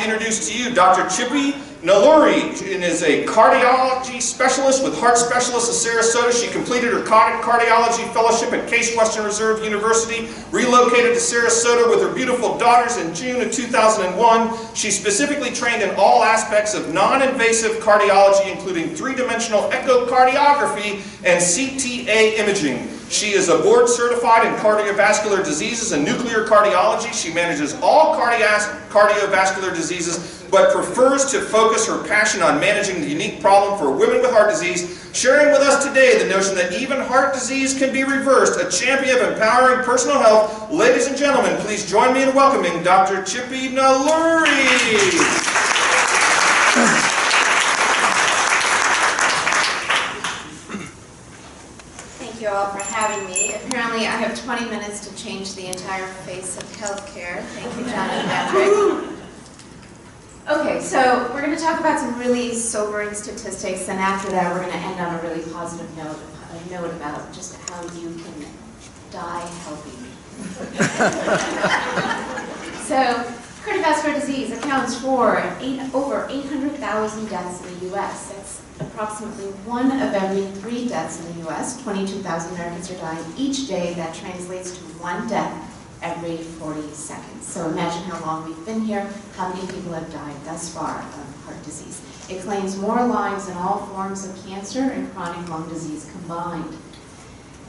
to introduce to you Dr. Chippy Nalluri, and is a cardiology specialist with Heart Specialists of Sarasota. She completed her cardiology fellowship at Case Western Reserve University, relocated to Sarasota with her beautiful daughters in June of 2001. She specifically trained in all aspects of non-invasive cardiology, including three-dimensional echocardiography and CTA imaging. She is a board certified in cardiovascular diseases and nuclear cardiology. She manages all cardiovascular diseases, but prefers to focus her passion on managing the unique problem for women with heart disease, sharing with us today the notion that even heart disease can be reversed, a champion of empowering personal health. Ladies and gentlemen, please join me in welcoming Dr. Chippy Nalluri. Thank you all for having me. Apparently I have 20 minutes to change the entire face of healthcare. Thank you, John and Patrick. Okay, so we're going to talk about some really sobering statistics, and after that we're going to end on a really positive note, about just how you can die healthy. So, cardiovascular disease accounts for over 800,000 deaths in the U.S. That's approximately 1 of every 3 deaths in the U.S. 22,000 Americans are dying each day. That translates to 1 death every 40 seconds. So imagine how long we've been here, how many people have died thus far of heart disease. It claims more lives than all forms of cancer and chronic lung disease combined.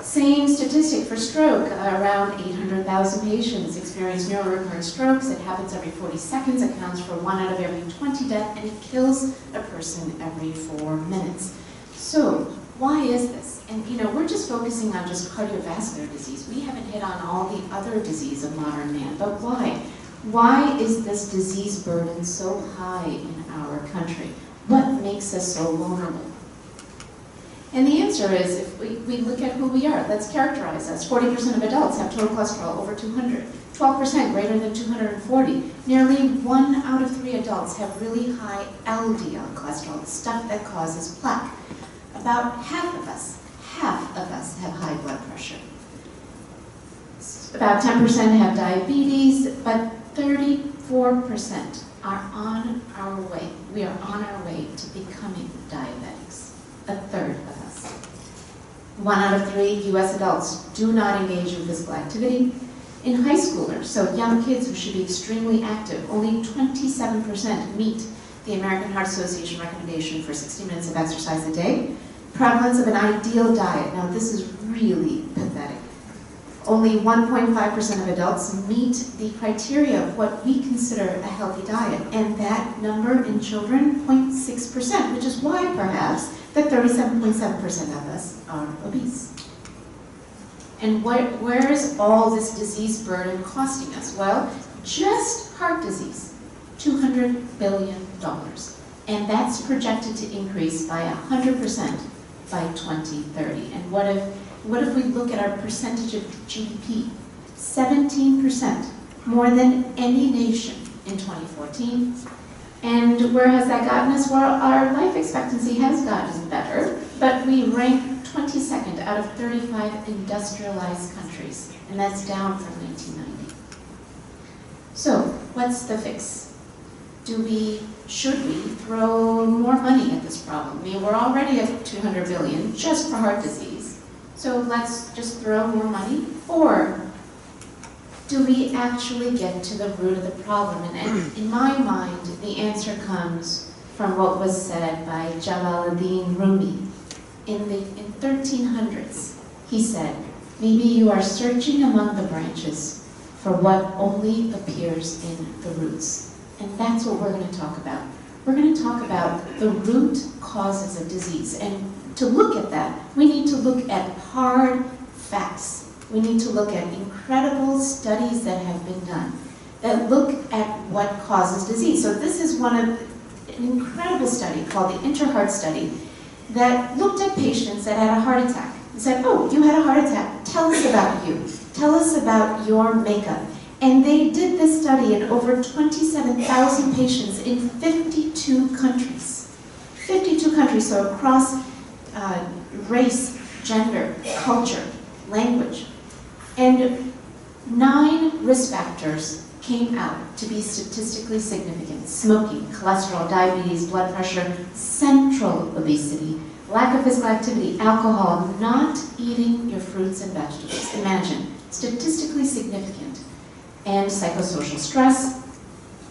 Same statistic for stroke. Around 800,000 patients experience neurorecurrent strokes. It happens every 40 seconds, accounts for 1 out of every 20 deaths, and it kills a person every 4 minutes. So, why is this? And we're just focusing on just cardiovascular disease. We haven't hit on all the other disease of modern man, but why? Why is this disease burden so high in our country? What makes us so vulnerable? And the answer is, if we look at who we are, let's characterize us. 40% of adults have total cholesterol over 200, 12% greater than 240. Nearly 1 out of 3 adults have really high LDL cholesterol, the stuff that causes plaque. About half of us have high blood pressure. About 10% have diabetes, but 34% are on our way. We are on our way to becoming diabetics. A third of us. 1 out of 3 U.S. adults do not engage in physical activity. In high schoolers, so young kids who should be extremely active, only 27% meet the American Heart Association recommendation for 60 minutes of exercise a day. Prevalence of an ideal diet. Now this is really pathetic. Only 1.5% of adults meet the criteria of what we consider a healthy diet, and that number in children, 0.6%, which is why perhaps that 37.7% of us are obese. And where is all this disease burden costing us? Well, just heart disease, $200 billion. And that's projected to increase by 100% by 2030. And what if we look at our percentage of GDP? 17%, more than any nation in 2014. And where has that gotten us? Well, our life expectancy has gotten better, but we rank 22nd out of 35 industrialized countries, and that's down from 1990. So, what's the fix? Should we throw more money at this problem? I mean, we're already at $200 billion just for heart disease. So let's just throw more money? Or do we actually get to the root of the problem? And in my mind, the answer comes from what was said by Jalaluddin Rumi. In the 1300s, he said, "Maybe you are searching among the branches for what only appears in the roots." And that's what we're going to talk about. We're going to talk about the root causes of disease. And to look at that, we need to look at hard facts. We need to look at incredible studies that have been done that look at what causes disease. So this is an incredible study called the Inter-Heart Study that looked at patients that had a heart attack and said, "Oh, you had a heart attack. Tell us about you. Tell us about your makeup." And they did this study in over 27,000 patients in 52 countries. 52 countries, so across race, gender, culture, language. And 9 risk factors came out to be statistically significant. Smoking, cholesterol, diabetes, blood pressure, central obesity, lack of physical activity, alcohol, not eating your fruits and vegetables. Imagine, statistically significant. And psychosocial stress,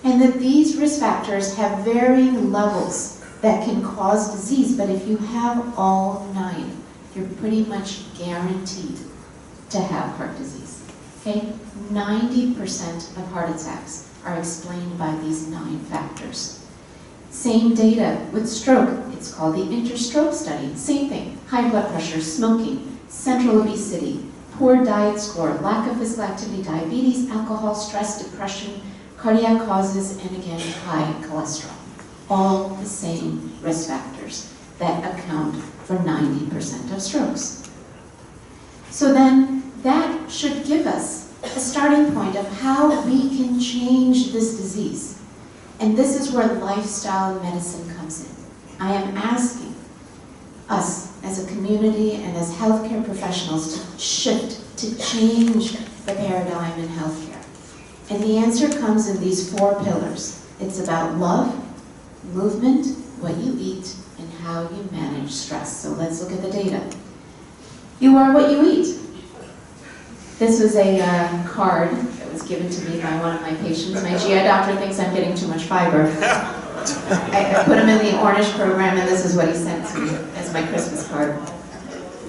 and that these risk factors have varying levels that can cause disease, but if you have all 9, you're pretty much guaranteed to have heart disease. Okay? 90% of heart attacks are explained by these 9 factors. Same data with stroke. It's called the InterStroke study. Same thing. High blood pressure, smoking, central obesity, poor diet score, lack of physical activity, diabetes, alcohol, stress, depression, cardiac causes, and again, high cholesterol. All the same risk factors that account for 90% of strokes. So then, that should give us a starting point of how we can change this disease. And this is where lifestyle medicine comes in. I am asking us as a community and as healthcare professionals to shift, to change the paradigm in healthcare. And the answer comes in these 4 pillars. It's about love, movement, what you eat, and how you manage stress. So let's look at the data. You are what you eat. This was a card that was given to me by one of my patients. My GI doctor thinks I'm getting too much fiber. I put him in the Ornish Program, and this is what he sent to me as my Christmas card.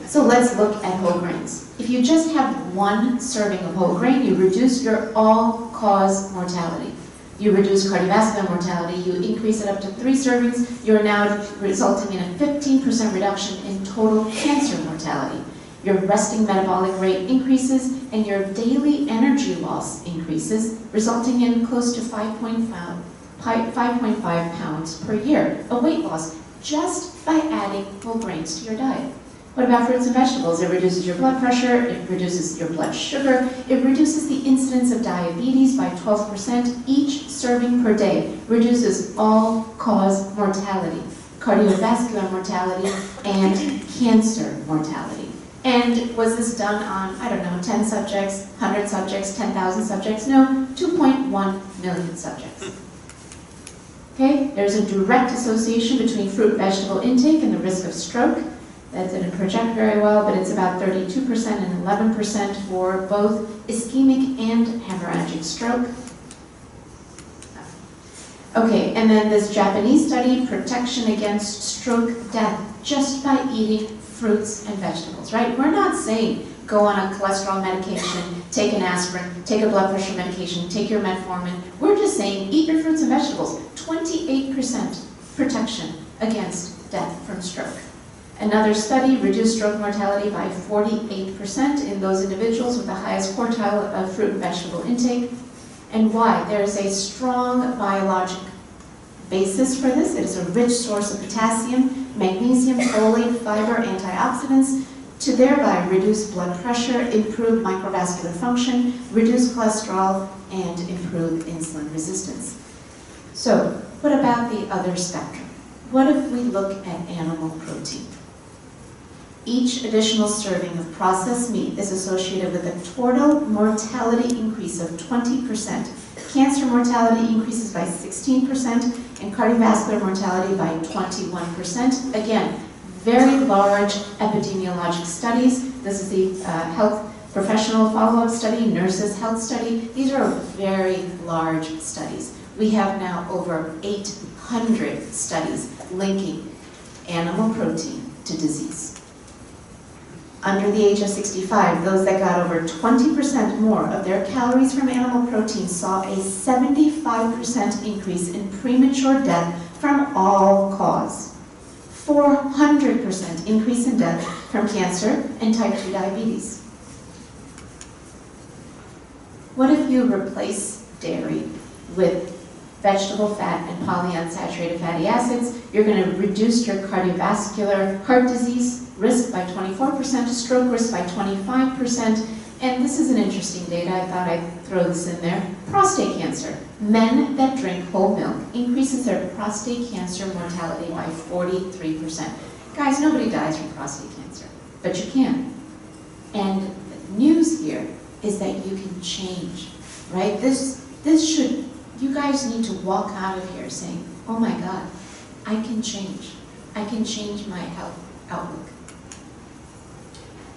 So let's look at whole grains. If you just have 1 serving of whole grain, you reduce your all-cause mortality. You reduce cardiovascular mortality, you increase it up to 3 servings, you're now resulting in a 15% reduction in total cancer mortality. Your resting metabolic rate increases, and your daily energy loss increases, resulting in close to 5.5 pounds per year of weight loss, just by adding whole grains to your diet. What about fruits and vegetables? It reduces your blood pressure, it reduces your blood sugar, it reduces the incidence of diabetes by 12%. Each serving per day reduces all-cause mortality, cardiovascular mortality, and cancer mortality. And was this done on, I don't know, 10 subjects, 100 subjects, 10,000 subjects? No, 2.1 million subjects. Okay, there's a direct association between fruit and vegetable intake and the risk of stroke. That didn't project very well, but it's about 32% and 11% for both ischemic and hemorrhagic stroke. Okay, and then this Japanese study, protection against stroke death just by eating fruits and vegetables, right? We're not saying go on a cholesterol medication, take an aspirin, take a blood pressure medication, take your metformin. We're just saying eat your fruits and vegetables. 28% protection against death from stroke. Another study reduced stroke mortality by 48% in those individuals with the highest quartile of fruit and vegetable intake. And why? There is a strong biologic basis for this. It is a rich source of potassium, magnesium, folate, fiber, antioxidants, to thereby reduce blood pressure, improve microvascular function, reduce cholesterol, and improve insulin resistance. So, what about the other spectrum? What if we look at animal protein? Each additional serving of processed meat is associated with a total mortality increase of 20%. Cancer mortality increases by 16%, and cardiovascular mortality by 21%. Again, very large epidemiologic studies. This is the health professional follow-up study, nurses' health study. These are very large studies. We have now over 800 studies linking animal protein to disease. Under the age of 65, those that got over 20% more of their calories from animal protein saw a 75% increase in premature death from all cause. 400% increase in death from cancer and type 2 diabetes. What if you replace dairy with vegetable fat and polyunsaturated fatty acids? You're going to reduce your cardiovascular heart disease risk by 24%, stroke risk by 25%, and this is an interesting data, I thought I'd throw this in there. Prostate cancer. Men that drink whole milk increases their prostate cancer mortality by 43%. Guys, nobody dies from prostate cancer, but you can. And the news here is that you can change, right? This You guys need to walk out of here saying, oh my God, I can change. I can change my health outlook.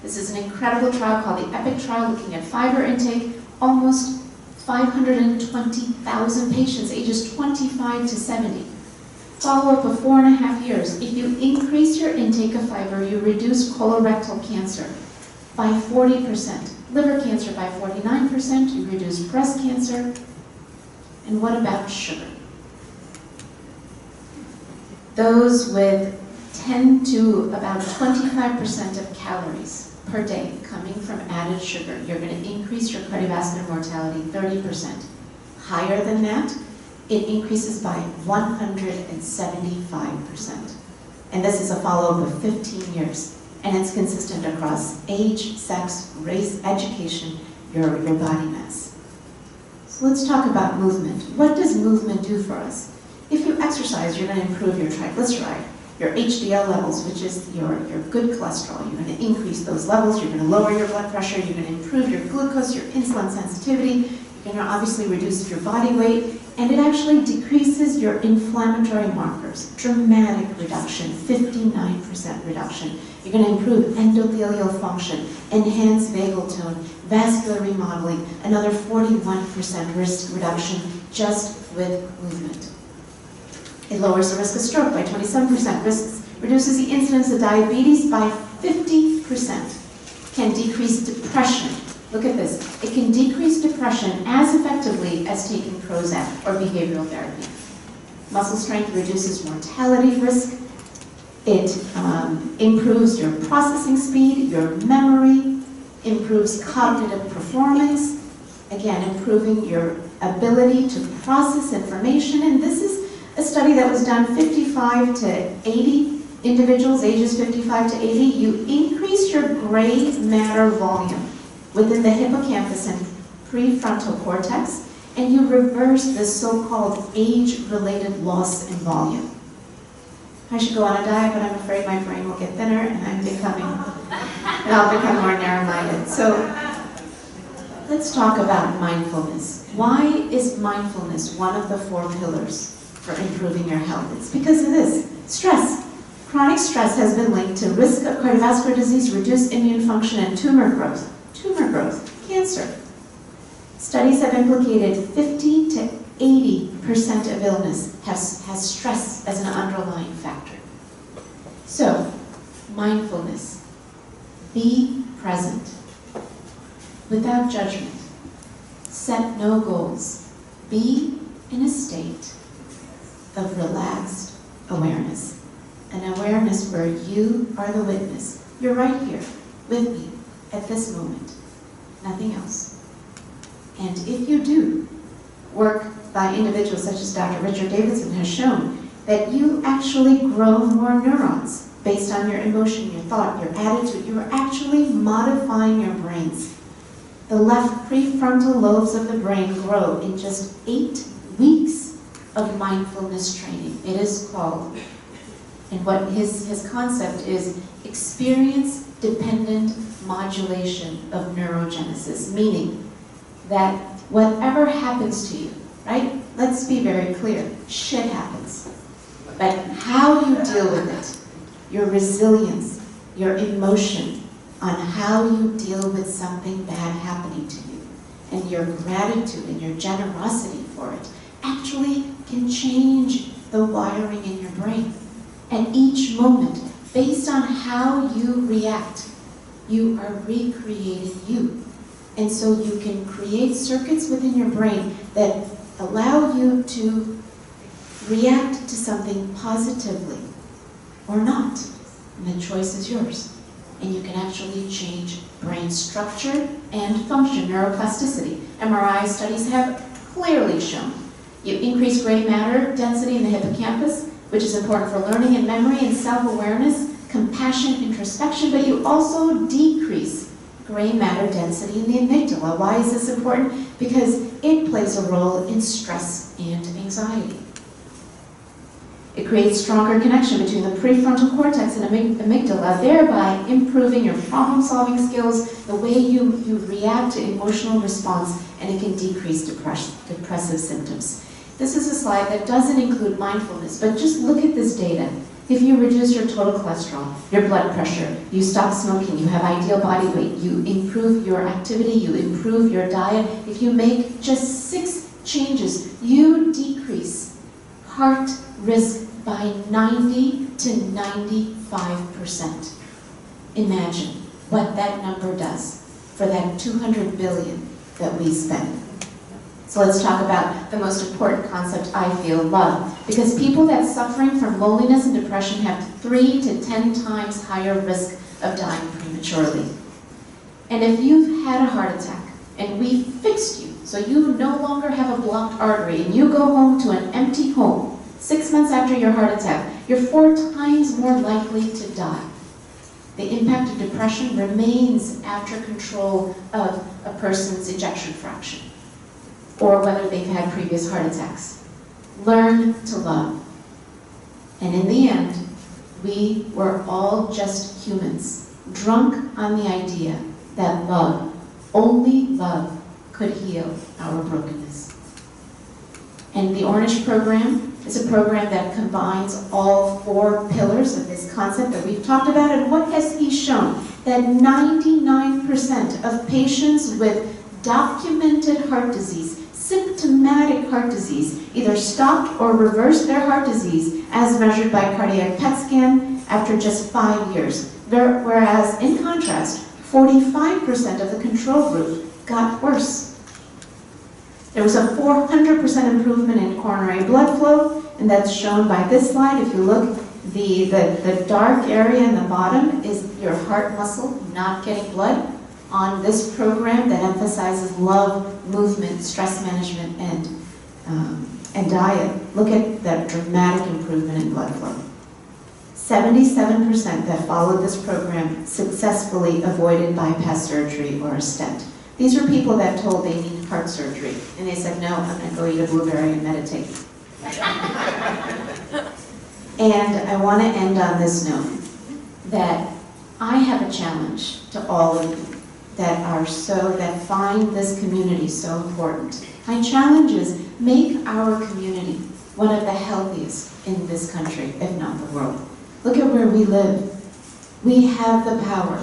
This is an incredible trial called the EPIC trial, looking at fiber intake. Almost 520,000 patients, ages 25 to 70. Follow-up of 4.5 years. If you increase your intake of fiber, you reduce colorectal cancer by 40%, liver cancer by 49%, you reduce breast cancer. And what about sugar? Those with 10 to about 25% of calories per day coming from added sugar, you're going to increase your cardiovascular mortality 30%. Higher than that, it increases by 175%. And this is a follow-up of 15 years. And it's consistent across age, sex, race, education, your body mass. So let's talk about movement. What does movement do for us? If you exercise, you're going to improve your triglyceride, your HDL levels, which is your good cholesterol. You're going to increase those levels. You're going to lower your blood pressure. You're going to improve your glucose, your insulin sensitivity. You're going to obviously reduce your body weight. And it actually decreases your inflammatory markers. Dramatic reduction, 59% reduction. You're going to improve endothelial function, enhance vagal tone, vascular remodeling, another 41% risk reduction just with movement. It lowers the risk of stroke by 27%, reduces the incidence of diabetes by 50%, can decrease depression. Look at this. It can decrease depression as effectively as taking Prozac or behavioral therapy. Muscle strength reduces mortality risk. It improves your processing speed, your memory, improves cognitive performance, again, improving your ability to process information. And this is a study that was done 55 to 80 individuals, ages 55 to 80. You increase your gray matter volume within the hippocampus and prefrontal cortex, and you reverse the so-called age-related loss in volume. I should go on a diet, but I'm afraid my brain will get thinner and I'll become more narrow-minded. So let's talk about mindfulness. Why is mindfulness one of the 4 pillars for improving your health? It's because of this. Stress. Chronic stress has been linked to risk of cardiovascular disease, reduced immune function, and tumor growth. Cancer. Studies have implicated 50 to 80% of illness has stress as an underlying factor. So, mindfulness. Be present. Without judgment. Set no goals. Be in a state of relaxed awareness. An awareness where you are the witness. You're right here with me at this moment. Nothing else. And if you do, work by individuals such as Dr. Richard Davidson has shown that you actually grow more neurons based on your emotion, your thought, your attitude. You are actually modifying your brains. The left prefrontal lobes of the brain grow in just 8 weeks of mindfulness training. It is called, and what his concept is, experience-dependent modulation of neurogenesis, meaning that whatever happens to you, right? Let's be very clear, shit happens. But how you deal with it, your resilience, your emotion on how you deal with something bad happening to you, and your gratitude and your generosity for it, actually can change the wiring in your brain. And each moment, based on how you react, you are recreating you. And so you can create circuits within your brain that allow you to react to something positively or not. And the choice is yours. And you can actually change brain structure and function, neuroplasticity. MRI studies have clearly shown you increase gray matter density in the hippocampus, which is important for learning and memory and self-awareness, compassion, introspection, but you also decrease gray matter density in the amygdala. Why is this important? Because it plays a role in stress and anxiety. It creates stronger connection between the prefrontal cortex and amygdala, thereby improving your problem-solving skills, the way you react to emotional response, and it can decrease depressive symptoms. This is a slide that doesn't include mindfulness, but just look at this data. If you reduce your total cholesterol, your blood pressure, you stop smoking, you have ideal body weight, you improve your activity, you improve your diet, if you make just 6 changes, you decrease heart risk by 90 to 95%. Imagine what that number does for that 200 billion that we spend. So let's talk about the most important concept, I feel, love. Because people that suffering from loneliness and depression have 3 to 10 times higher risk of dying prematurely. And if you've had a heart attack and we fixed you, so you no longer have a blocked artery and you go home to an empty home 6 months after your heart attack, you're 4 times more likely to die. The impact of depression remains after control of a person's ejection fraction, or whether they've had previous heart attacks. Learn to love. And in the end, we were all just humans, drunk on the idea that love, only love, could heal our brokenness. And the Ornish Program is a program that combines all 4 pillars of this concept that we've talked about. And what has he shown? That 99% of patients with documented heart disease, symptomatic heart disease, either stopped or reversed their heart disease as measured by cardiac PET scan after just 5 years. Whereas, in contrast, 45% of the control group got worse. There was a 400% improvement in coronary blood flow, and that's shown by this slide. If you look, the dark area in the bottom is your heart muscle not getting blood. On this program that emphasizes love, movement, stress management, and diet, look at that dramatic improvement in blood flow. 77% that followed this program successfully avoided bypass surgery or a stent. These are people that told they needed heart surgery, and they said, no, I'm going to go eat a blueberry and meditate. And I want to end on this note, that I have a challenge to all of you that find this community so important. My challenge is, make our community one of the healthiest in this country, if not the world. Look at where we live. We have the power.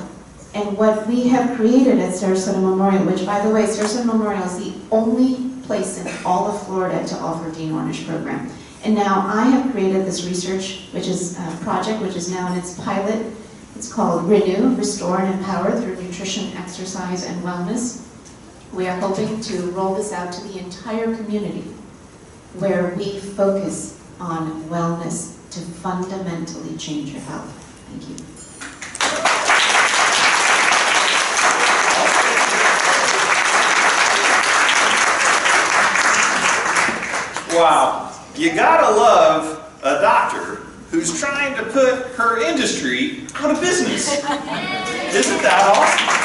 And what we have created at Sarasota Memorial, which, by the way, Sarasota Memorial is the only place in all of Florida to offer the Ornish Program. And now I have created this research, which is a project which is now in its pilot. It's called Renew, Restore, and Empower through Nutrition, Exercise, and Wellness. We are hoping to roll this out to the entire community, where we focus on wellness to fundamentally change your health. Thank you. Wow, you gotta love a doctor who's trying to put her industry out of business. Isn't that awesome?